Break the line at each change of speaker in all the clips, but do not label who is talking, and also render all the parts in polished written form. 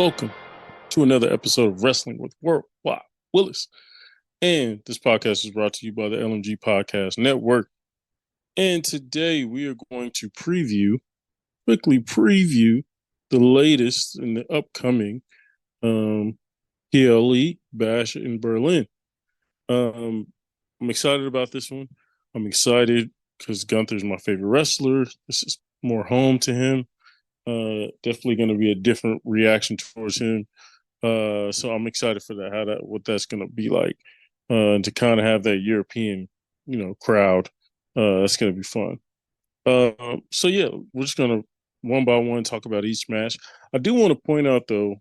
welcome to another episode of Wrestling with WorldWide Willis. And this podcast is brought to you by the LMG Podcast Network. And today we are going to quickly preview the latest in the upcoming PLE Bash in Berlin. I'm excited about this one. I'm excited because Gunther's my favorite wrestler. This is more home to him. Definitely going to be a different reaction towards him. So I'm excited for that, what that's going to be like, to kind of have that European, crowd. That's going to be fun. So yeah, we're just going to one by one talk about each match. I do want to point out though,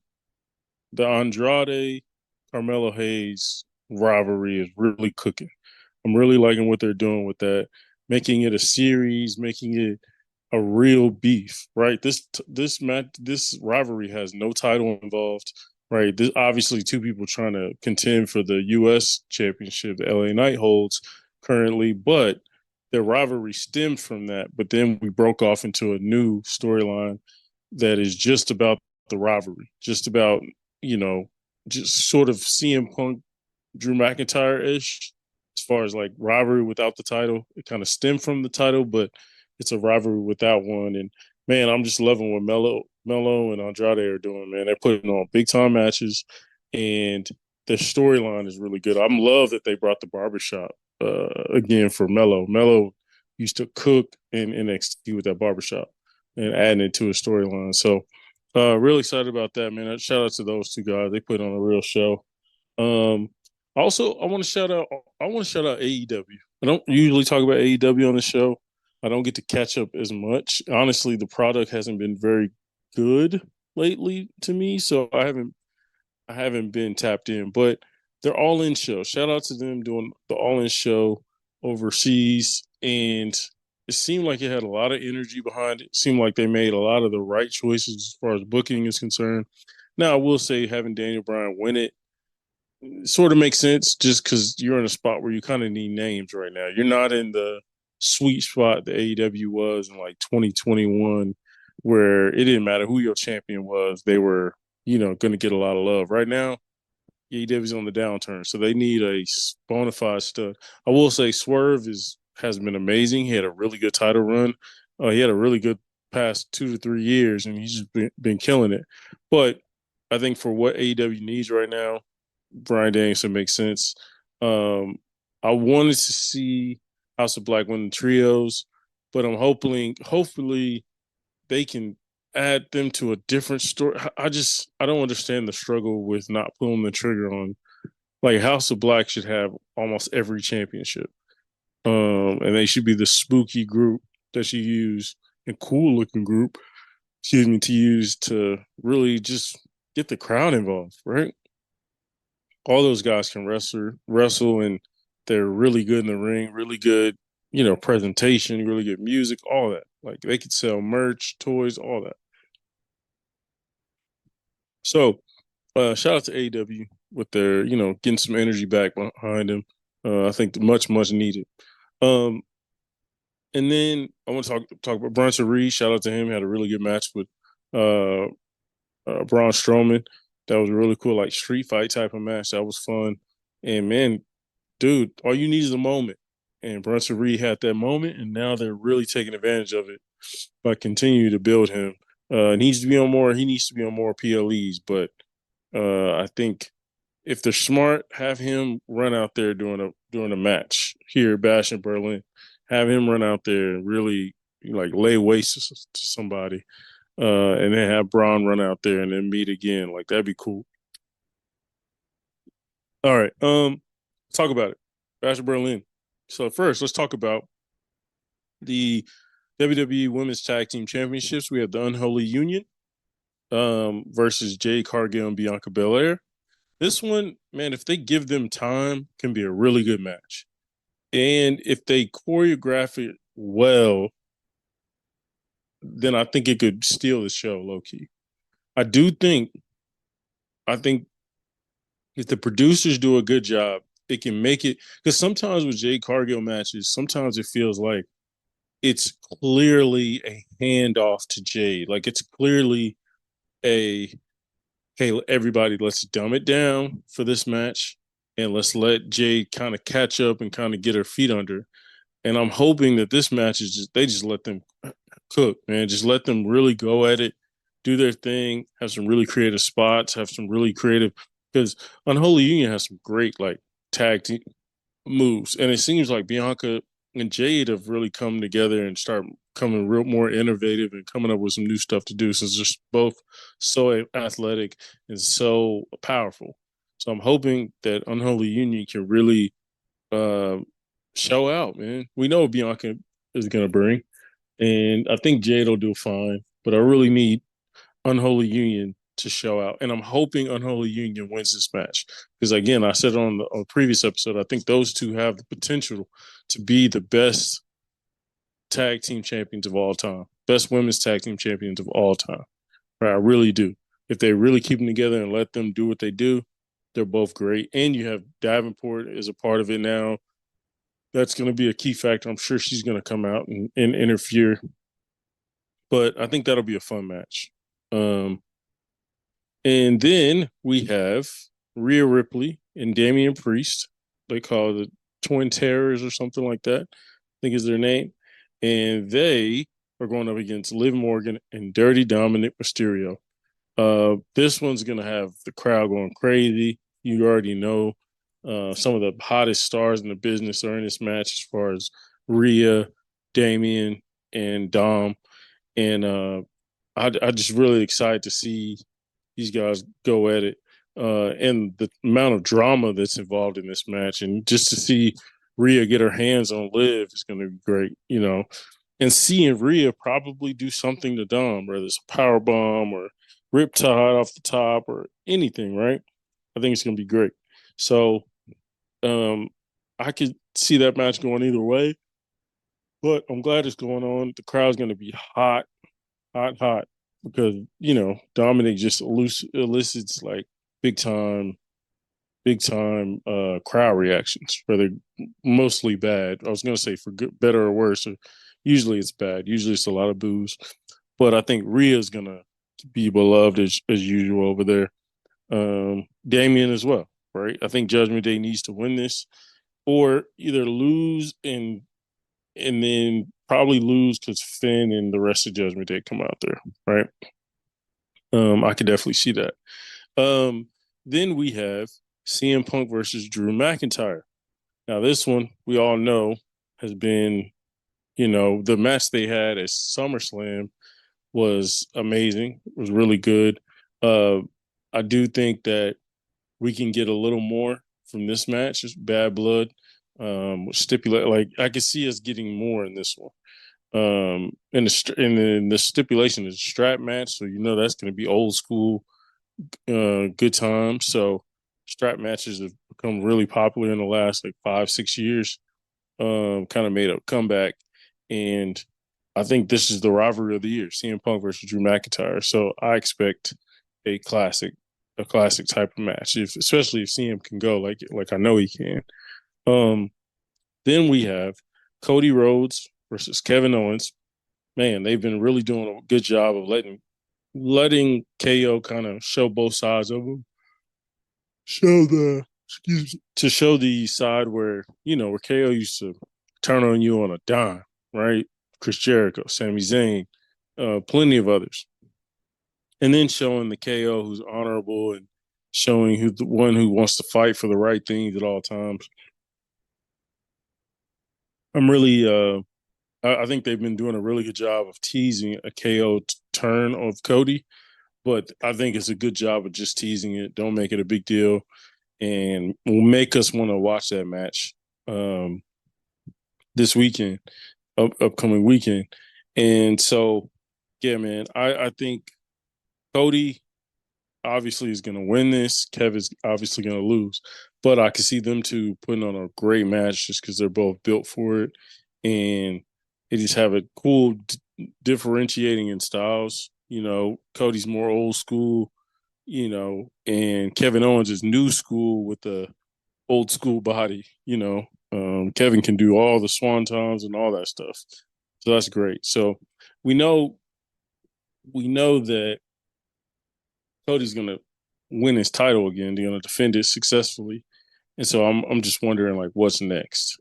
the Andrade Carmelo Hayes rivalry is really cooking. I'm really liking what they're doing with that, making it a series, making it a real beef, right? This rivalry has no title involved, right? This obviously two people trying to contend for the U.S. championship, the LA Knight holds currently, but their rivalry stemmed from that. But then we broke off into a new storyline that is just about the rivalry, just about just sort of CM Punk, Drew McIntyre ish, as far as like rivalry without the title. It kind of stemmed from the title, but it's a rivalry without one. And man, I'm just loving what Melo and Andrade are doing, man. They're putting on big time matches, and their storyline is really good. I love that they brought the barbershop again for Melo. Melo used to cook in NXT with that barbershop and adding it to his storyline. So really excited about that, man. Shout out to those two guys. They put on a real show. Also, I want to shout out AEW. I don't usually talk about AEW on the show. I don't get to catch up as much. Honestly, the product hasn't been very good lately to me, so I haven't been tapped in. But they're all in show. Shout out to them doing the all in show overseas, and it seemed like it had a lot of energy behind it. It seemed like they made a lot of the right choices as far as booking is concerned. Now, I will say having Daniel Bryan win it sort of makes sense just because you're in a spot where you kind of need names right now. You're not in the sweet spot the AEW was in like 2021, where it didn't matter who your champion was, they were, going to get a lot of love. Right now, AEW's on the downturn, so they need a bona fide stud. I will say Swerve has been amazing. He had a really good title run. He had a really good past 2 to 3 years, and he's just been killing it. But I think for what AEW needs right now, Bryan Danielson makes sense. I wanted to see House of Black win the trios, but I'm hopefully they can add them to a different story. I don't understand the struggle with not pulling the trigger on, like, House of Black should have almost every championship. And they should be the spooky group that you use, and cool looking group, excuse me, to use to really just get the crowd involved, right? All those guys can wrestle, and they're really good in the ring, really good, presentation, really good music, all that. Like they could sell merch, toys, all that. So, shout out to AEW with their, getting some energy back behind them. I think much needed. Um, and then I want to talk about Bronson Reed. Shout out to him. He had a really good match with uh, Braun Strowman. That was a really cool, like street fight type of match. That was fun. And man, dude, all you need is a moment. And Bronson Reed had that moment, and now they're really taking advantage of it by continuing to build him. He needs to be on more. He needs to be on more PLEs, but I think if they're smart, have him run out there during a match here, Bash in Berlin. Have him run out there and really like lay waste to somebody, and then have Braun run out there and then meet again. Like that'd be cool. All right, talk about it. Bash in Berlin. So first, let's talk about the WWE Women's Tag Team Championships. We have the Unholy Union versus Jade Cargill and Bianca Belair. This one, man, if they give them time, can be a really good match. And if they choreograph it well, then I think it could steal the show, low key. I do think, I think if the producers do a good job, it can make it. Because sometimes with Jade Cargill matches, sometimes it feels like it's clearly a handoff to Jade. Like it's clearly a hey, everybody, let's dumb it down for this match and let's let Jade kind of catch up and kind of get her feet under. And I'm hoping that this match is just, they just let them cook, man. Just let them really go at it, do their thing, have some really creative spots, have some really creative, because Unholy Union has some great, like, tag team moves. And it seems like Bianca and Jade have really come together and start coming real more innovative and coming up with some new stuff to do since they're both so athletic and so powerful. So I'm hoping that Unholy Union can really uh, show out, man. We know what Bianca is going to bring, and I think Jade will do fine. But I really need Unholy Union to show out. And I'm hoping Unholy Union wins this match. Because again, I said on the previous episode, I think those two have the potential to be the best tag team champions of all time, best women's tag team champions of all time. Right? I really do. If they really keep them together and let them do what they do, they're both great. And you have Davenport as a part of it now. That's going to be a key factor. I'm sure she's going to come out and interfere. But I think that'll be a fun match. And then we have Rhea Ripley and Damian Priest. They call it the Twin Terrors or something like that, I think is their name. And they are going up against Liv Morgan and Dirty Dominic Mysterio. This one's going to have the crowd going crazy. You already know some of the hottest stars in the business are in this match as far as Rhea, Damian, and Dom. And I just really excited to see these guys go at it. And the amount of drama that's involved in this match, and just to see Rhea get her hands on Liv is going to be great, you know. And seeing Rhea probably do something to Dom, whether it's a power bomb or riptide off the top or anything, right? I think it's going to be great. So I could see that match going either way, but I'm glad it's going on. The crowd's going to be hot, hot, hot because Dominic just elicits like big time, big time crowd reactions, whether mostly bad. I was gonna say for good, better or worse. Usually it's bad. Usually it's a lot of boos, but I think Rhea's gonna be beloved as usual over there. Damien as well, right? I think Judgment Day needs to win this, or either lose and then probably lose because Finn and the rest of Judgment Day come out there, right? I could definitely see that. Then we have CM Punk versus Drew McIntyre. Now, this one we all know has been, the match they had at SummerSlam was amazing. It was really good. I do think that we can get a little more from this match. It's Bad Blood. Stipulate like I could see us getting more in this one. And the stipulation is a strap match, so that's going to be old school, good time. So strap matches have become really popular in the last like 5-6 years. Kind of made a comeback, and I think this is the rivalry of the year: CM Punk versus Drew McIntyre. So I expect a classic type of match, especially if CM can go like I know he can. Then we have Cody Rhodes versus Kevin Owens. Man, they've been really doing a good job of letting KO kind of show both sides of him. To show the side where KO used to turn on you on a dime, right? Chris Jericho, Sami Zayn, plenty of others. And then showing the KO who's honorable and showing who the one who wants to fight for the right things at all times. I'm really I think they've been doing a really good job of teasing a KO turn of Cody, but I think it's a good job of just teasing it. Don't make it a big deal, and will make us want to watch that match this weekend, upcoming weekend. And so, yeah, man, I think Cody obviously is going to win this. Kevin's obviously going to lose, but I can see them two putting on a great match just because they're both built for it, and they just have a cool differentiating in styles. Cody's more old school, and Kevin Owens is new school with the old school body. Kevin can do all the swantons and all that stuff, so that's great. So we know that Cody's gonna win his title again. They're gonna defend it successfully, and so I'm just wondering like what's next.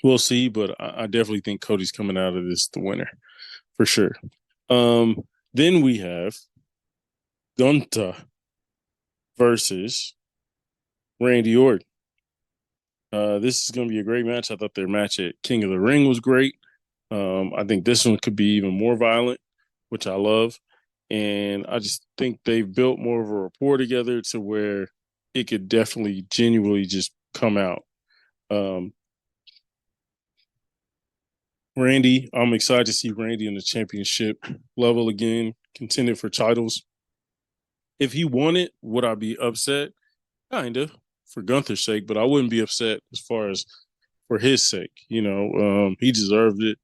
We'll see, but I definitely think Cody's coming out of this the winner for sure. Um, then we have Gunther versus Randy Orton. This is going to be a great match. I thought their match at King of the Ring was great. I think this one could be even more violent, which I love. And I just think they've built more of a rapport together to where it could definitely genuinely just come out. Um, Randy, I'm excited to see Randy in the championship level again, contending for titles. If he won it, would I be upset? Kind of, for Gunther's sake, but I wouldn't be upset as far as for his sake. He deserved it.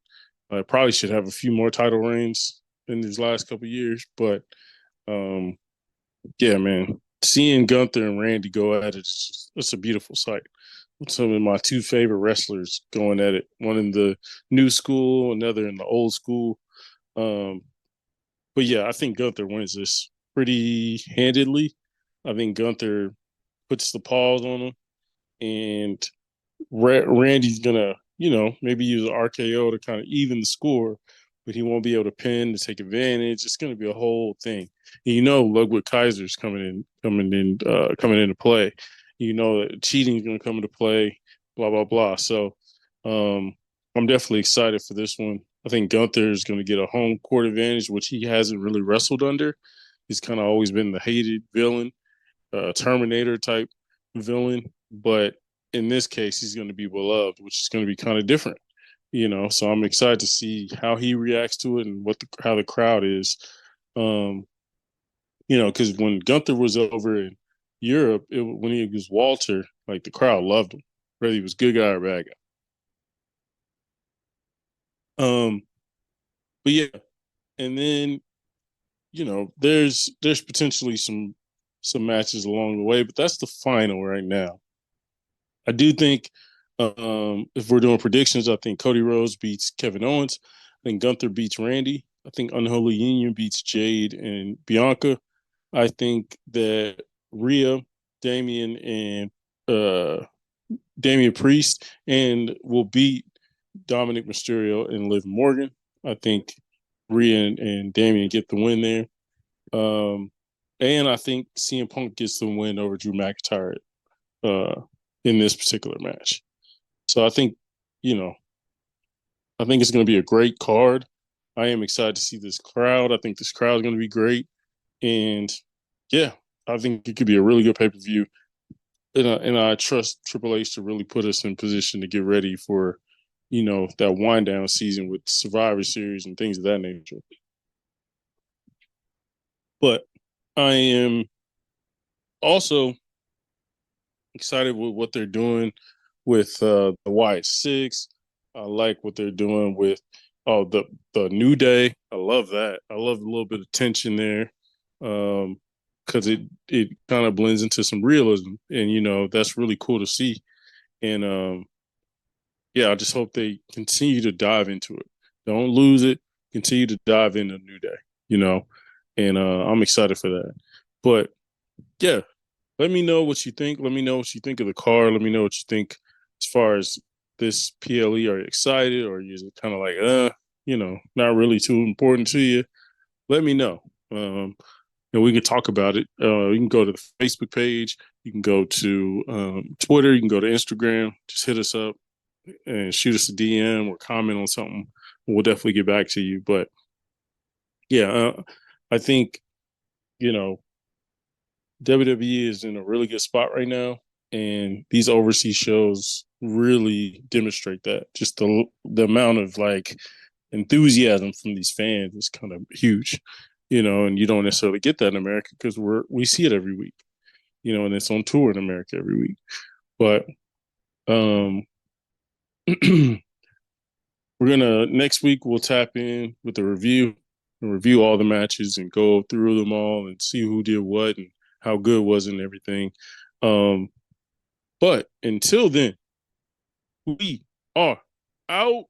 I probably should have a few more title reigns in these last couple of years, but um, yeah, man, seeing Gunther and Randy go at it, it's a beautiful sight. Some of my two favorite wrestlers going at it, one in the new school, another in the old school. Um, but yeah, I think Gunther wins this pretty handedly. I think Gunther puts the pause on him, and Randy's gonna, maybe use an RKO to kind of even the score, but he won't be able to pin to take advantage. It's gonna be a whole thing. And Ludwig Kaiser's coming into play. That cheating is gonna come into play. Blah blah blah. So, I'm definitely excited for this one. I think Gunther is going to get a home court advantage, which he hasn't really wrestled under. He's kind of always been the hated villain, Terminator type villain, but in this case, he's going to be beloved, which is going to be kind of different, So I'm excited to see how he reacts to it and how the crowd is, because when Gunther was over in Europe, when he was Walter, like the crowd loved him, whether he was good guy or bad guy. But yeah, and then there's potentially some matches along the way, but that's the final right now. I do think if we're doing predictions, I think Cody Rhodes beats Kevin Owens. I think Gunther beats Randy. I think Unholy Union beats Jade and Bianca. I think that Rhea, Damian, and Damian Priest and will beat Dominic Mysterio and Liv Morgan. I think Rhea and Damian get the win there. And I think CM Punk gets the win over Drew McIntyre in this particular match. So I think, I think it's going to be a great card. I am excited to see this crowd. I think this crowd is going to be great. And yeah, I think it could be a really good pay-per-view. And I trust Triple H to really put us in position to get ready for, that wind down season with Survivor Series and things of that nature. But I am also excited with what they're doing with the Wyatt Six. I like what they're doing with the New Day. I love that. I love a little bit of tension there because it kind of blends into some realism, and that's really cool to see. And yeah, I just hope they continue to dive into it. Don't lose it. Continue to dive into New Day. And I'm excited for that. But yeah, let me know what you think. Let me know what you think of the card. Let me know what you think as far as this PLE. Are you excited, or are you kind of like, not really too important to you? Let me know. And we can talk about it. You can go to the Facebook page. You can go to Twitter. You can go to Instagram. Just hit us up and shoot us a DM or comment on something. We'll definitely get back to you. But yeah, I think, WWE is in a really good spot right now, and these overseas shows really demonstrate that. Just the amount of like enthusiasm from these fans is kind of huge, and you don't necessarily get that in America because we see it every week, and it's on tour in America every week. But next week we'll tap in with a review and review all the matches and go through them all and see who did what and how good was it and everything. But until then, we are out.